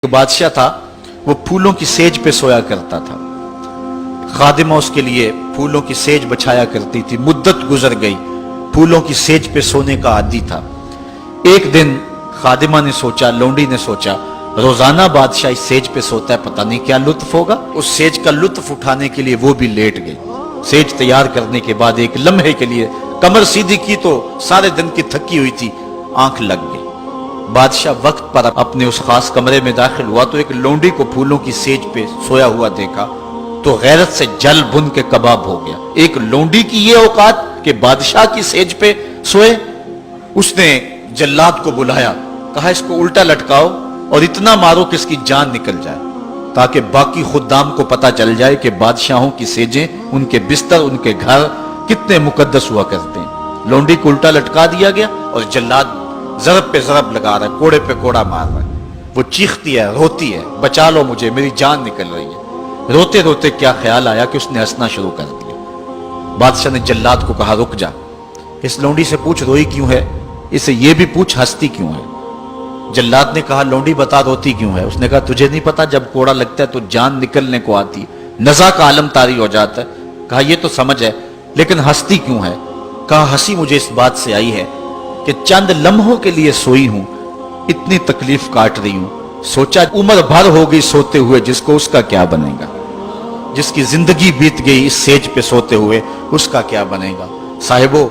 एक बादशाह था, वो फूलों की सेज पे सोया करता था। खादिमा उसके लिए फूलों की सेज बछाया करती थी। मुद्दत गुजर गई, फूलों की सेज पे सोने का आदी था। एक दिन खादिमा ने सोचा, लौंडी ने सोचा, रोजाना बादशाह इस सेज पे सोता है, पता नहीं क्या लुत्फ होगा। उस सेज का लुत्फ उठाने के लिए वो भी लेट गई। सेज तैयार करने के बाद एक लम्हे के लिए कमर सीधी की तो सारे दिन की थकी हुई थी, आंख लग गई। बादशाह वक्त पर अपने उस खास कमरे में दाखिल हुआ तो एक लौंडी को फूलों की सेज पे सोया हुआ देखा तो गैरत से जल भुन के कबाब हो गया। एक लौंडी की ये औकात कि बादशाह की सेज पे सोए। उसने जल्लाद को बुलाया, कहा इसको उल्टा लटकाओ और इतना मारो कि इसकी जान निकल जाए, ताकि बाकी खुद्दाम को पता चल जाए कि बादशाहों की सेजें, उनके बिस्तर, उनके घर कितने मुकद्दस हुआ करते हैं। लौंडी को उल्टा लटका दिया गया और जल्लाद जरब पे जरब लगा रहा है, कोड़े पे कोड़ा मार रहा है। वो चीखती है, रोती है, बचा लो मुझे, मेरी जान निकल रही है। रोते रोते क्या ख्याल आया कि उसने हंसना शुरू कर दिया। बादशाह ने जल्लाद को कहा, रुक जा, इस लौंडी से पूछ रोई क्यों है, इसे ये भी पूछ हंसती क्यों है। जल्लाद ने कहा, लौंडी बता रोती क्यों है। उसने कहा, तुझे नहीं पता जब कोड़ा लगता है तो जान निकलने को आती, नज़ा का आलम तारी हो जाता है। कहा, ये तो समझ है, लेकिन हंसती क्यों है। कहा, हंसी मुझे इस बात से आई है कि चंद लम्हों के लिए सोई हूं, इतनी तकलीफ काट रही हूं, सोचा उम्र भर हो गई सोते हुए, जिसको उसका क्या बनेगा। जिसकी जिंदगी बीत गई इस सेज पे सोते हुए, उसका क्या बनेगा। साहिबो,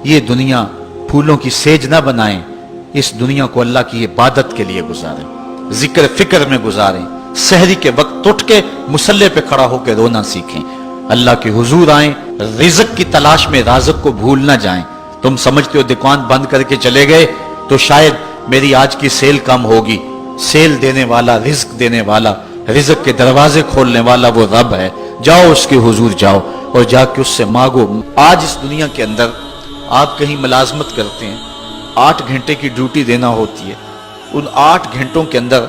ये दुनिया फूलों की सेज ना बनाएं, इस दुनिया को अल्लाह की इबादत के लिए गुजारें, जिक्र फिक्र में गुजारें, सहरी के वक्त उठ के मुसल्ले पे खड़ा होकर रोना सीखें, अल्लाह के हुजूर आए, रिज़्क की तलाश में राज़िक को भूल ना जाएं। तुम समझते हो दुकान बंद करके चले गए तो शायद मेरी आज की सेल कम होगी। सेल देने वाला, रिज़्क देने वाला, रिज़्क के दरवाजे खोलने वाला वो रब है। जाओ उसके हुजूर जाओ और जाके उससे मांगो। आज इस दुनिया के अंदर आप कहीं मुलाजमत करते हैं, 8 घंटे की ड्यूटी देना होती है। उन 8 घंटों के अंदर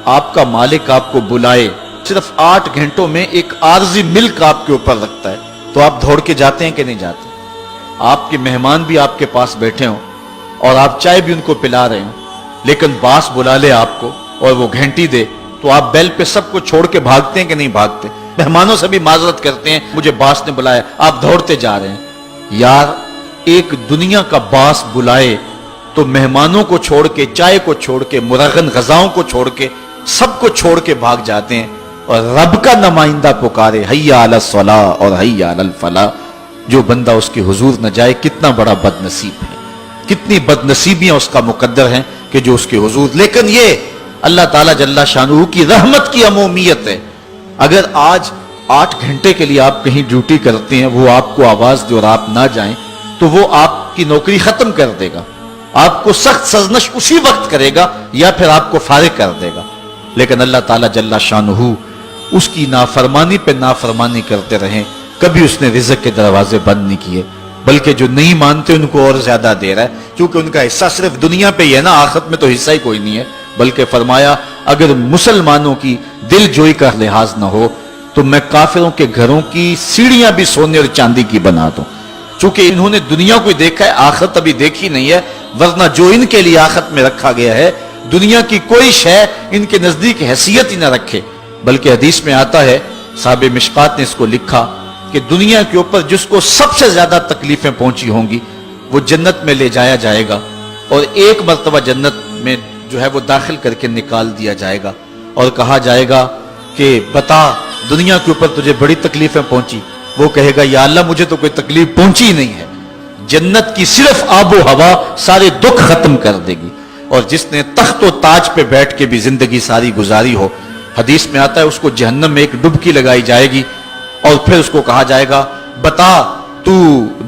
आपका मालिक आपको बुलाए, सिर्फ 8 घंटों में एक आर्जी मिल्क आपके ऊपर रखता है, तो आप दौड़ के जाते हैं कि नहीं जाते। आपके मेहमान भी आपके पास बैठे हों और आप चाय भी उनको पिला रहे हो, लेकिन बास बुला ले आपको और वो घंटी दे, तो आप बेल पे सबको छोड़ के भागते हैं कि नहीं भागते। मेहमानों से भी माजरत करते हैं, मुझे बास ने बुलाया, आप दौड़ते जा रहे हैं। यार, एक दुनिया का बास बुलाए तो मेहमानों को छोड़ के, चाय को छोड़ के, मुरगन गजाओं को छोड़ के, सबको छोड़ के भाग जाते हैं। और रब का नुमाइंदा पुकारे, हय्या अला सला और हय्या अल फला, जो बंदा उसके हुजूर न जाए, कितना बड़ा बदनसीब है, कितनी बदनसीबियां उसका मुकद्दर हैं कि जो उसके हुजूर। लेकिन ये अल्लाह ताला जल्ला शानहू की रहमत की अमूमियत है। अगर आज 8 घंटे के लिए आप कहीं ड्यूटी करते हैं, वो आपको आवाज दे और आप ना जाएं, तो वो आपकी नौकरी खत्म कर देगा, आपको सख्त सजनश उसी वक्त करेगा या फिर आपको फारिग कर देगा। लेकिन अल्लाह ताला जल्ला शानहू उसकी नाफरमानी पे नाफरमानी करते रहे, कभी उसने रिज़्क के दरवाजे बंद नहीं किए, बल्कि जो नहीं मानते उनको और ज्यादा दे रहा है, क्योंकि उनका हिस्सा सिर्फ दुनिया पे ही है ना, आखिरत में तो हिस्सा ही कोई नहीं है। बल्कि फरमाया, अगर मुसलमानों की दिल जोई का लिहाज ना हो तो मैं काफिरों के घरों की सीढ़ियां भी सोने और चांदी की बना दूं। चूंकि इन्होंने दुनिया को देखा है, आखिरत अभी देखी नहीं है, वरना जो इनके लिए आखिरत में रखा गया है, दुनिया की कोई शय इनके नजदीक हैसियत ही ना रखे। बल्कि हदीस में आता है, साहिब मिशकात ने इसको लिखा कि दुनिया के ऊपर जिसको सबसे ज्यादा तकलीफें पहुंची होंगी वो जन्नत में ले जाया जाएगा और एक मर्तबा जन्नत में जो है वो दाखिल करके निकाल दिया जाएगा और कहा जाएगा कि बता, दुनिया के ऊपर तुझे बड़ी तकलीफें पहुंची। वो कहेगा, या अल्लाह, मुझे तो कोई तकलीफ पहुंची ही नहीं है। जन्नत की सिर्फ आबो हवा सारे दुख खत्म कर देगी। और जिसने तख्त व ताज पे बैठ के भी जिंदगी सारी गुजारी हो, हदीस में आता है, उसको जहन्नम में एक डुबकी लगाई जाएगी और फिर उसको कहा जाएगा, बता तू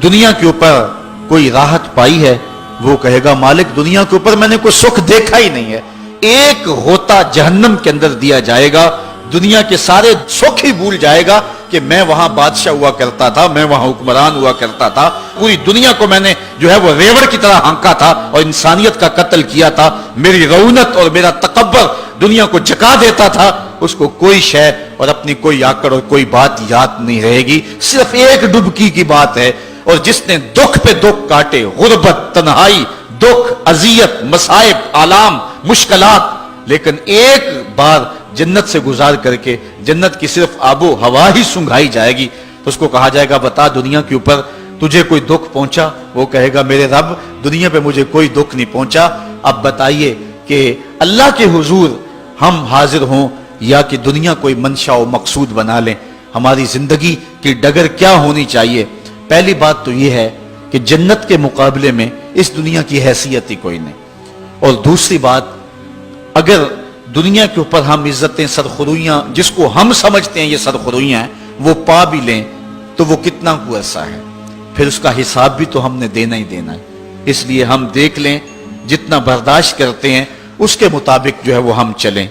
दुनिया के ऊपर कोई राहत पाई है। वो कहेगा, मालिक, दुनिया के ऊपर मैंने कोई सुख देखा ही नहीं है। एक होता जहन्नम के अंदर दिया जाएगा, दुनिया के सारे सुख ही भूल जाएगा कि मैं वहां बादशाह हुआ करता था, मैं वहां हुक्मरान हुआ करता था, पूरी दुनिया को मैंने जो है वो रेवड़ की तरह हांका था और इंसानियत का कत्ल किया था, मेरी रौनक और मेरा तकब्बर दुनिया को झका देता था। उसको कोई शय और अपनी कोई आकड़ और कोई बात याद नहीं रहेगी, सिर्फ एक डुबकी की बात है। और जिसने दुख पे दुख काटे, गुर्बत, तन्हाई, दुख, अजियत, मसाइब, आलाम, मुश्किलात, لیکن ایک بار جنت سے گزار کر کے جنت کی صرف آب و ہوا ہی سنگھائی جائے گی تو اس کو کہا جائے گا بتا دنیا کے اوپر تجھے کوئی دکھ پہنچا؟ وہ کہے گا میرے رب دنیا پہ مجھے کوئی دکھ نہیں پہنچا۔ اب بتائیے کہ اللہ کے حضور ہم حاضر ہوں یا کہ دنیا کوئی منشا و مقصود بنا لیں؟ ہماری زندگی کی ڈگر کیا ہونی چاہیے؟ پہلی بات تو یہ ہے کہ جنت کے مقابلے میں اس دنیا کی حیثیت ہی کوئی نہیں، اور دوسری بات اگر دنیا کے اوپر ہم عزتیں سرخرویاں جس کو ہم سمجھتے ہیں یہ سرخرویاں ہیں وہ پا بھی لیں تو وہ کتنا کو عرصہ ہے، پھر اس کا حساب بھی تو ہم نے دینا ہی دینا ہے۔ اس لیے ہم دیکھ لیں جتنا برداشت کرتے ہیں اس کے مطابق جو ہے وہ ہم چلیں۔